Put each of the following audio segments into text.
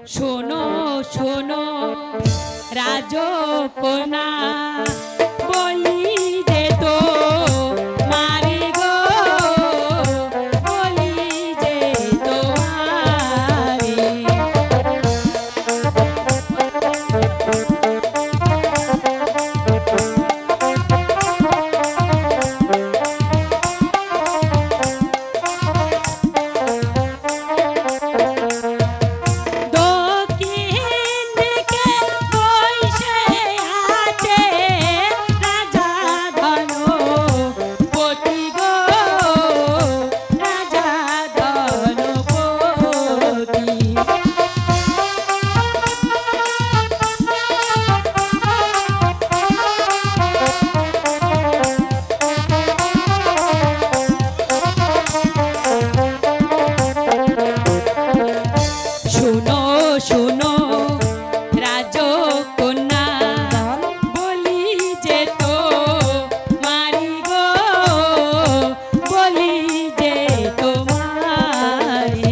শোনো শোনো রাজকন্যা বলি যে তো মারি গো বলি যে তোমারি শোনো শোনো রাজকন্যা বলি যে তো মারি গো বলি যে তোমারি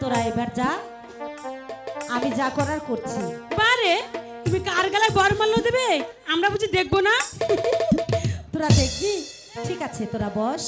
তোরা এবার যা, আমি যা করার করছি। বারে তুমি কার গালায় বরমাল্য দেবে আমরা বুঝি দেখবো না? তোরা দেখবি? ঠিক আছে, তোরা বস।